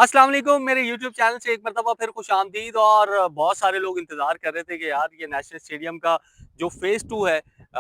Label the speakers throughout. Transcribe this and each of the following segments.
Speaker 1: अस्सलाम वालेकुम मेरे यूट्यूब चैनल से एक मरतबा फिर खुशामदीद। और बहुत सारे लोग इंतज़ार कर रहे थे कि यार ये नेशनल स्टेडियम का जो फ़ेज़ 2 है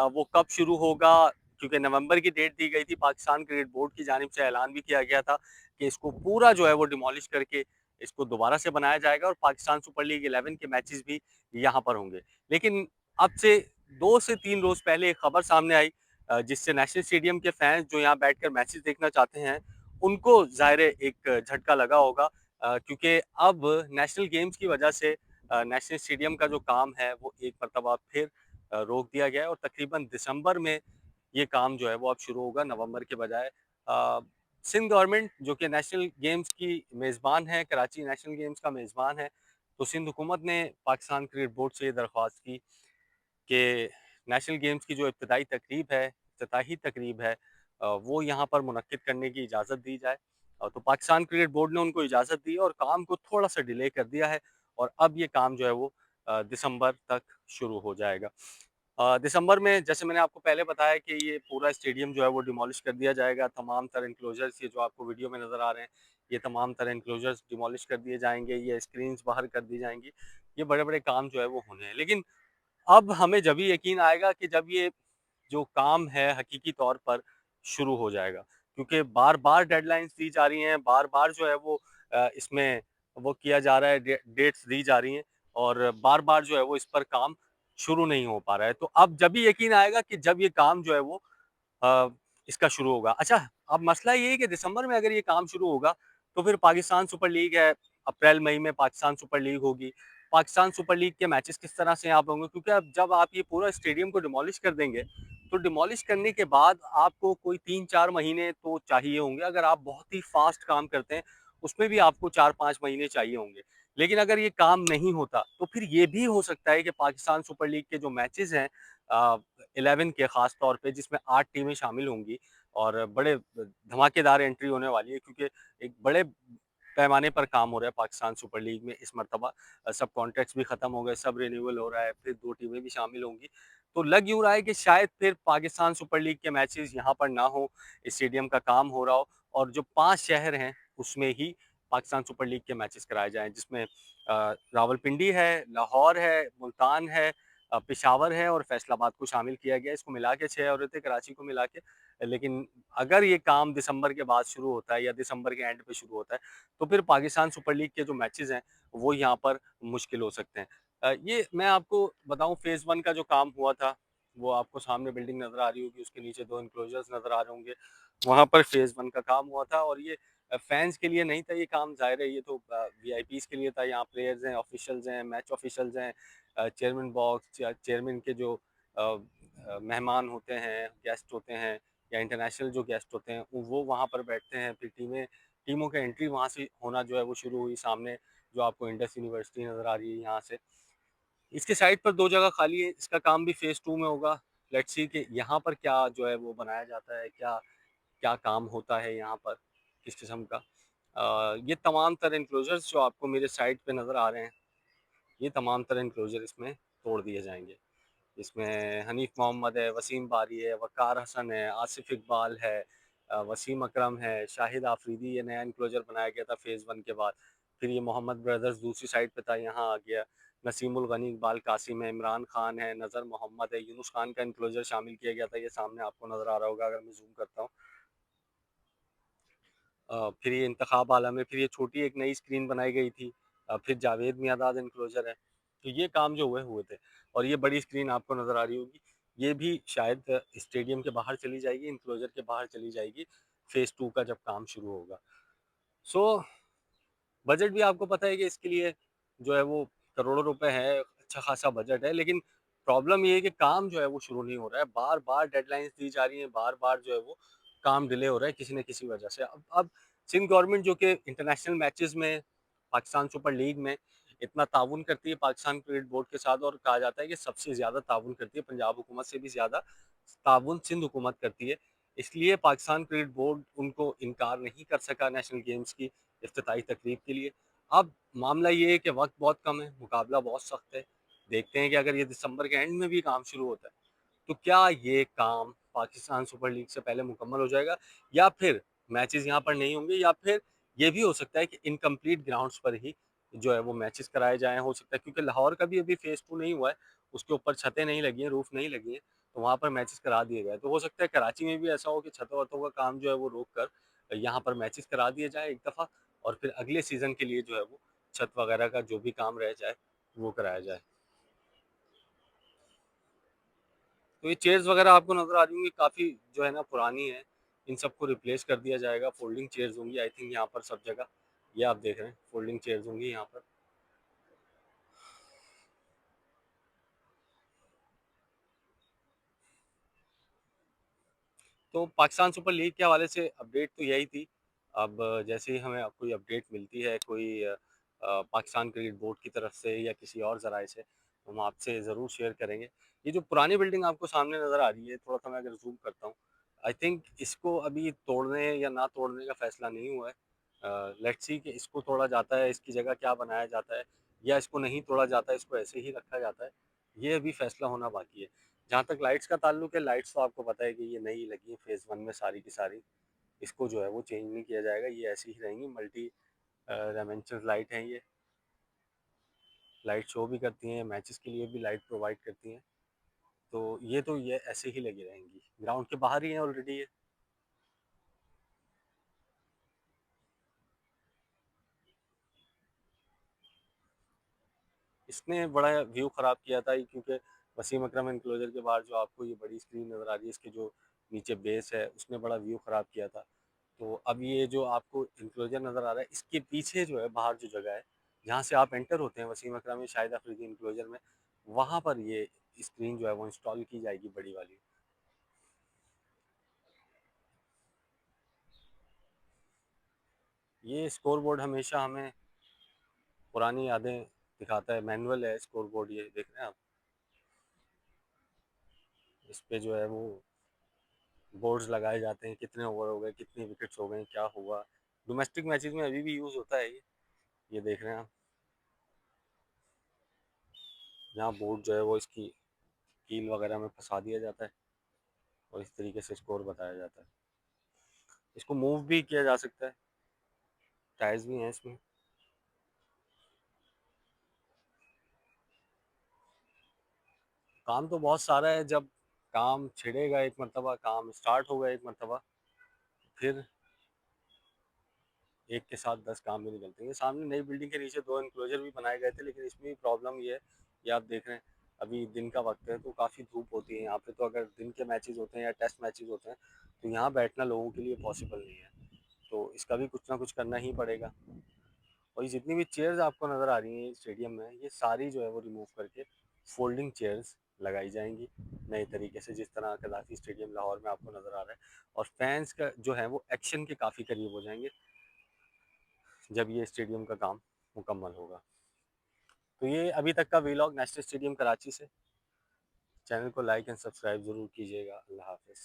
Speaker 1: वो कब शुरू होगा, क्योंकि नवंबर की डेट दी गई थी। पाकिस्तान क्रिकेट बोर्ड की जानिब से ऐलान भी किया गया था कि इसको पूरा जो है वो डिमोलिश करके इसको दोबारा से बनाया जाएगा और पाकिस्तान सुपर लीग 11 के मैचेस भी यहाँ पर होंगे। लेकिन अब से 2 से 3 रोज़ पहले एक खबर सामने आई जिससे नेशनल स्टेडियम के फैंस जो यहाँ बैठकर मैचेस देखना चाहते हैं उनको ज़ाहिर है एक झटका लगा होगा, क्योंकि अब नेशनल गेम्स की वजह से नेशनल स्टेडियम का जो काम है वो एक मरतबा फिर रोक दिया गया है और तकरीबन दिसंबर में ये काम जो है वो अब शुरू होगा, नवंबर के बजाय। सिंध गवर्नमेंट जो कि नेशनल गेम्स की मेज़बान है, कराची नेशनल गेम्स का मेज़बान है, तो सिंध हुकूमत ने पाकिस्तान क्रिकेट बोर्ड से ये दरख्वास्त की कि नेशनल गेम्स की जो इब्तदाई तकरीब है, इफ्तिताही तकरीब है, वो यहाँ पर मुनक्किद करने की इजाज़त दी जाए। तो पाकिस्तान क्रिकेट बोर्ड ने उनको इजाज़त दी और काम को थोड़ा-सा डिले कर दिया है और अब ये काम जो है वो दिसंबर तक शुरू हो जाएगा। दिसंबर में जैसे मैंने आपको पहले बताया कि ये पूरा स्टेडियम जो है वो डिमोलिश कर दिया जाएगा। तमाम तर एन्क्लोजर्स ये जो आपको वीडियो में नज़र आ रहे हैं, ये तमाम तर एन्क्लोजर्स डिमोलिश कर दिए जाएँगे, ये स्क्रीन्स बाहर कर दी जाएँगी। ये बड़े-बड़े काम जो है वो होने हैं। लेकिन अब हमें जब ही यकीन आएगा कि जब ये जो काम है हकीकी तौर पर शुरू हो जाएगा, क्योंकि बार-बार डेडलाइन्स दी जा रही हैं, बार-बार जो है वो इसमें वो किया जा रहा है, डेट्स दी जा रही हैं और बार-बार जो है वो इस पर काम शुरू नहीं हो पा रहा है। तो अब जब ही यकीन आएगा कि जब ये काम जो है वो अ, इसका शुरू होगा। अच्छा, अब मसला ये है कि दिसंबर में अगर ये काम शुरू होगा, तो फिर पाकिस्तान सुपर लीग है, अप्रैल-मई में पाकिस्तान सुपर लीग होगी। पाकिस्तान सुपर लीग के मैचेस किस तरह से यहाँ पे होंगे? क्योंकि अब जब आप ये पूरा स्टेडियम को डिमोलिश कर देंगे, तो डिमोलिश करने के बाद आपको कोई 3-4 महीने तो चाहिए होंगे। अगर आप बहुत ही फास्ट काम करते हैं, उसमें भी आपको 4-5 महीने चाहिए होंगे। लेकिन अगर ये काम नहीं होता, तो फिर ये भी हो सकता है कि पाकिस्तान सुपर लीग के जो मैचेस हैं 11 के ख़ास तौर पे, जिसमें 8 टीमें शामिल होंगी और बड़े धमाकेदार एंट्री होने वाली है, क्योंकि एक बड़े पैमाने पर काम हो रहा है पाकिस्तान सुपर लीग में इस मर्तबा। सब कॉन्ट्रैक्ट्स भी ख़त्म हो गए, सब रिन्यूअल हो रहा है, फिर 2 टीमें भी शामिल होंगी। तो लग यूँ रहा है कि शायद फिर पाकिस्तान सुपर लीग के मैचेस यहाँ पर ना हो, स्टेडियम का काम हो रहा हो और जो 5 शहर हैं, उसमें ही पाकिस्तान सुपर लीग के मैचेस कराए जाएँ, जिसमें रावलपिंडी है, लाहौर है, मुल्तान है, पेशावर है और फैसलाबाद को शामिल किया गया है। इसको मिला के 6 औरें थे, कराची को मिला के। लेकिन अगर ये काम दिसंबर के बाद शुरू होता है या दिसंबर के एंड पे शुरू होता है, तो फिर पाकिस्तान सुपर लीग के जो मैचेज़ हैं, वो यहाँ पर मुश्किल हो सकते हैं। ये मैं आपको बताऊँ, फ़ेज़ 1 का जो काम हुआ था, वो आपको सामने बिल्डिंग नज़र आ रही होगी, उसके नीचे 2 एन्क्लोजर्स नज़र आ रहे होंगे। वहाँ पर फ़ेज़ 1 का काम हुआ था और ये फैन्स के लिए नहीं था ये काम, ज़ाहिर है ये तो वीआईपीज़ के लिए था। यहाँ प्लेयर्स हैं, ऑफ़िशियल्स हैं, मैच ऑफ़िशियल्स हैं, चेयरमैन बॉक्स या चेयरमैन के जो मेहमान होते हैं, गेस्ट होते हैं या इंटरनेशनल जो गेस्ट होते हैं, वो वहाँ पर बैठते हैं। फिर टीमों का एंट्री वहाँ से होना जो है वो शुरू हुई। सामने जो आपको इंडस यूनिवर्सिटी नज़र आ रही है यहाँ से। इसके साइड पर 2 जगह खाली है, इसका काम भी फ़ेज़ 2 में होगा। लेट्स सी कि यहाँ पर क्या जो है वो बनाया जाता है, क्या क्या काम होता है यहाँ पर, किस किस्म का। ये तमाम तर एन्क्लोज़र्स जो आपको मेरे साइड पे नज़र आ रहे हैं, ये तमाम तर एन्क्लोज़र इसमें तोड़ दिए जाएँगे। इसमें हनीफ मोहम्मद है, वसीम बारी है, वक़ार हसन है, आसिफ इकबाल है, वसीम अकरम है, शाहिद आफरीदी। ये नया एन्क्लोज़र बनाया गया था फ़ेज़ 1 के बाद। फिर ये मोहम्मद ब्रदर्स दूसरी साइड पे था, यहाँ आ गया। नसीमुल गनी, इकबाल कासिम है, इमरान खान है, नज़र मोहम्मद है, यूनुस खान का एन्क्लोज़र शामिल किया गया था। ये सामने आपको नज़र आ रहा होगा अगर मैं ज़ूम करता हूँ। फिर ये इंतखाब आलम है, फिर ये छोटी एक नई स्क्रीन बनाई गई थी। फिर जावेद मियांदाद एनक्लोजर है। तो ये काम जो हुए थे और ये बड़ी स्क्रीन आपको नज़र आ रही होगी, ये भी शायद स्टेडियम के बाहर चली जाएगी, एनक्लोजर के बाहर चली जाएगी, फ़ेज़ 2 का जब काम शुरू होगा। सो बजट भी आपको पता है कि इसके लिए जो है वो करोड़ों रुपए है, अच्छा खासा बजट है, लेकिन प्रॉब्लम ये है कि काम जो है वो शुरू नहीं हो रहा है। बार-बार डेडलाइन्स दी जा रही हैं, बार-बार जो है वो काम डिले हो रहा है किसी न किसी वजह से। अब सिंध गवर्नमेंट जो कि इंटरनेशनल मैचेज़ में पाकिस्तान सुपर लीग में इतना ताउन करती है पाकिस्तान क्रिकेट बोर्ड के साथ, और कहा जाता है कि सबसे ज़्यादा ताउन करती है, पंजाब हुकूमत से भी ज़्यादा ताउन सिंध हुकूमत करती है। इसलिए पाकिस्तान क्रिकेट बोर्ड उनको इनकार नहीं कर सका नेशनल गेम्स की इफ्तिताई तकरीब के लिए। अब मामला ये है कि वक़्त बहुत कम है, मुकाबला बहुत सख्त है। देखते हैं कि अगर ये दिसंबर के एंड में भी काम शुरू होता है, तो क्या ये काम पाकिस्तान सुपर लीग से पहले मुकम्मल हो जाएगा या फिर मैचेज़ यहाँ पर नहीं होंगे, या फिर ये भी हो सकता है कि इनकम्प्लीट ग्राउंड्स पर ही जो है वो मैचेस कराए जाएँ, हो सकता है क्योंकि लाहौर का भी अभी फेज़ 2 नहीं हुआ है, उसके ऊपर छतें नहीं लगी हैं, रूफ़ नहीं लगी है, तो वहाँ पर मैचेस करा दिए गए हैं। तो हो सकता है कराची में भी ऐसा हो कि छतों-वतों का काम जो है वो रोक कर यहाँ पर मैचेस करा दिए जाएँ एक दफ़ा, और फिर अगले सीज़न के लिए जो है वो छत वगैरह का जो भी काम रह जाए, वो कराया जाए। तो ये चेयर्स वगैरह आपको नज़र आ रही होंगी, काफ़ी जो है ना पुरानी है, इन सबको रिप्लेस कर दिया जाएगा, फ़ोल्डिंग चेयर्स होंगी आई थिंक यहाँ पर सब जगह, ये आप देख रहे हैं फ़ोल्डिंग चेयर्स होंगी यहाँ पर। तो पाकिस्तान सुपर लीग के हवाले से अपडेट तो यही थी। अब जैसे ही हमें कोई अपडेट मिलती है, कोई पाकिस्तान क्रिकेट बोर्ड की तरफ से या किसी और ज़राए से, तो हम आपसे ज़रूर शेयर करेंगे। ये जो पुरानी बिल्डिंग आपको सामने नज़र आ रही है, थोड़ा-सा मैं अगर ज़ूम करता हूँ, आई थिंक इसको अभी तोड़ने या ना तोड़ने का फ़ैसला नहीं हुआ है। लेट्स सी कि इसको तोड़ा जाता है, इसकी जगह क्या बनाया जाता है, या इसको नहीं तोड़ा जाता है, इसको ऐसे ही रखा जाता है, ये अभी फ़ैसला होना बाकी है। जहाँ तक लाइट्स का ताल्लुक है, लाइट्स तो आपको पता है कि ये नई लगी है फेज़ 1 में सारी की सारी। इसको जो है वो चेंज नहीं किया जाएगा, ये ऐसी ही रहेंगी। मल्टी डायमेंशनल लाइट हैं ये, लाइट शो भी करती हैं, मैचेस के लिए भी लाइट प्रोवाइड करती हैं। तो ये ऐसे ही लगी रहेंगी, ग्राउंड के बाहर ही हैं ऑलरेडी ये। इसने बड़ा व्यू ख़राब किया था क्योंकि वसीम अकरम एनक्लोजर के बाहर जो आपको ये बड़ी स्क्रीन नज़र आ रही है, इसके जो नीचे बेस है, उसने बड़ा व्यू ख़राब किया था। तो अब ये जो आपको इंक्लोजर नज़र आ रहा है, इसके पीछे जो है बाहर जो जगह है, जहाँ से आप एंटर होते हैं वसीम अकरम या शाहिद अफरीदी इंक्लोजर में, वहाँ पर ये स्क्रीन जो है वो इंस्टॉल की जाएगी बड़ी वाली। ये स्कोर बोर्ड हमेशा हमें पुरानी यादें दिखाता है, मैनुअल है स्कोर बोर्ड, ये देख रहे हैं आप, इस पे जो है वो बोर्ड्स लगाए जाते हैं, कितने ओवर हो गए, कितनी विकेट्स हो गई, क्या हुआ। डोमेस्टिक मैचेस में अभी भी यूज़ होता है ये देख रहे हैं आप, जहाँ बोर्ड जो है वो इसकी कील वगैरह में फंसा दिया जाता है और इस तरीके से स्कोर बताया जाता है। इसको मूव भी किया जा सकता है, टायर्स भी हैं इसमें। काम तो बहुत सारा है, जब काम छिड़ेगा एक मरतबा, काम स्टार्ट होगा एक मरतबा, फिर एक के साथ 10 काम भी निकलते हैं। ये सामने नई बिल्डिंग के नीचे 2 एंक्लोजर भी बनाए गए थे, लेकिन इसमें भी प्रॉब्लम ये है, ये आप देख रहे हैं, अभी दिन का वक्त है तो काफ़ी धूप होती है यहाँ पे, तो अगर दिन के मैचेस होते हैं या टेस्ट मैचेस होते हैं, तो यहाँ बैठना लोगों के लिए पॉसिबल नहीं है, तो इसका भी कुछ ना कुछ करना ही पड़ेगा। और ये जितनी भी चेयर्स आपको नज़र आ रही हैं स्टेडियम में, ये सारी जो है वो रिमूव करके फोल्डिंग चेयर्स लगाई जाएंगी नए तरीके से, जिस तरह कदाफी स्टेडियम लाहौर में आपको नज़र आ रहा है। और फैंस का जो है वो एक्शन के काफ़ी करीब हो जाएंगे जब ये स्टेडियम का काम मुकम्मल होगा। तो ये अभी तक का वीलॉग नेशनल स्टेडियम कराची से। चैनल को लाइक एंड सब्सक्राइब ज़रूर कीजिएगा। अल्लाह हाफिज़।